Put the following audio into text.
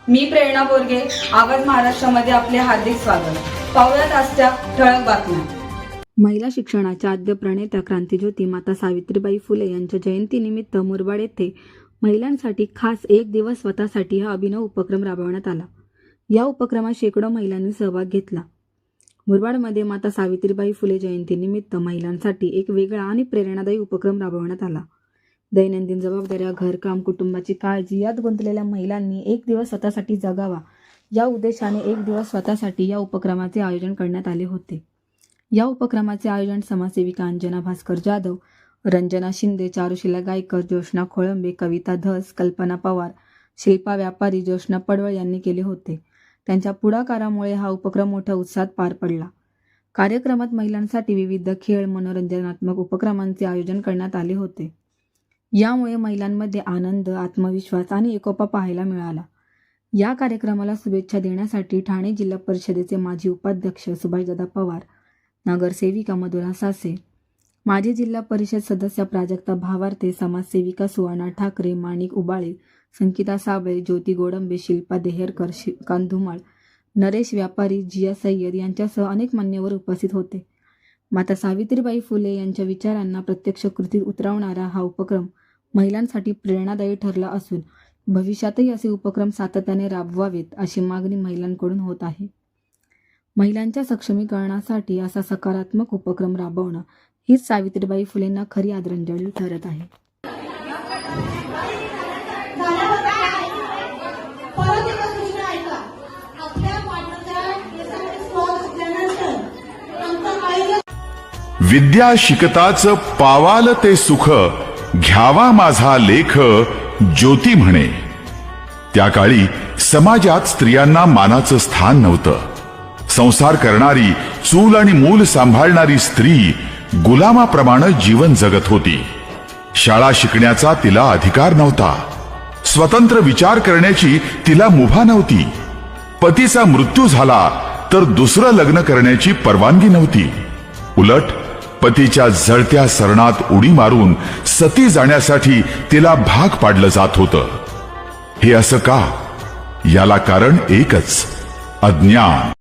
मी प्रेरणा बोरगे, आवाज महाराष्ट्रामध्ये आपले हार्दिक स्वागत. पाहुयात आजच्या ठळक बातम्या. महिला शिक्षणाच्या आद्य प्रणेत्या क्रांतीज्योती माता सावित्रीबाई फुले यांच्या जयंतीनिमित्त मुरबाड येथे महिलांसाठी खास एक दिवस स्वतःसाठी हा अभिनव उपक्रम राबवण्यात आला. या उपक्रमात शेकडो महिलांनी सहभाग घेतला. मुरबाडमध्ये माता सावित्रीबाई फुले जयंतीनिमित्त महिलांसाठी एक वेगळा आणि प्रेरणादायी उपक्रम राबवण्यात आला. दैनंदिन जबाबदाऱ्या, घरकाम, कुटुंबाची काळजी यात गुंतलेल्या महिलांनी एक दिवस स्वतःसाठी जगावा या उद्देशाने एक दिवस स्वतःसाठी या उपक्रमाचे आयोजन करण्यात आले होते. या उपक्रमाचे आयोजन समाजसेविका अंजना भास्कर जाधव, रंजना शिंदे, चारुशिला गायकर, ज्योत्स्ना खोळंबे, कविता धस, कल्पना पवार, शिल्पा व्यापारी, ज्योत्स्ना पडवळ यांनी केले होते. त्यांच्या पुढाकारामुळे हा उपक्रम मोठ्या उत्साहात पार पडला. कार्यक्रमात महिलांसाठी विविध खेळ, मनोरंजनात्मक उपक्रमांचे आयोजन करण्यात आले होते. यामुळे महिलांमध्ये आनंद, आत्मविश्वास आणि एकोपा पाहायला मिळाला. या कार्यक्रमाला शुभेच्छा देण्यासाठी ठाणे जिल्हा परिषदेचे माजी उपाध्यक्ष सुभाषदादा पवार, नगरसेविका मधुरा सासे, माजी जिल्हा परिषद सदस्य प्राजक्ता भावार्थे, समाजसेविका सुवर्णा ठाकरे, माणिक उबाळे, संकिता साबळे, ज्योती गोडंबे, शिल्पा देहेरकर, श्रीकांत धुमाळ, नरेश व्यापारी, जिया सय्यद यांच्यासह अनेक मान्यवर उपस्थित होते. माता सावित्रीबाई फुले यांच्या विचारांना प्रत्यक्ष कृतीत उतरवणारा हा उपक्रम महिलांसाठी प्रेरणादायी ठरला असून भविष्यातही असे उपक्रम सातत्याने राबवावेत अशी मागणी महिलांकडून होत आहे. महिलांच्या सक्षमीकरणासाठी असा सकारात्मक उपक्रम राबवणं हीच सावित्रीबाई फुलेंना खरी आदरांजली ठरत आहे. विद्या शिकताच पावाल ते सुख, घ्यावा माझा लेख ज्योती म्हणे. त्या काळी समाजात स्त्रियांना मानाचं स्थान नव्हतं. संसार करणारी, चूल आणि मूल सांभाळणारी स्त्री गुलामाप्रमाणे जीवन जगत होती. शाळा शिकण्याचा तिला अधिकार नव्हता. स्वतंत्र विचार करण्याची तिला मुभा नव्हती. पतीचा मृत्यू झाला तर दुसरं लग्न करण्याची परवानगी नव्हती. उलट पतीच्या जळत्या सरणात उडी मारून सती जाण्यासाठी तिला भाग पाडलं जात होतं. हे असं का? याला कारण एकच, अज्ञान.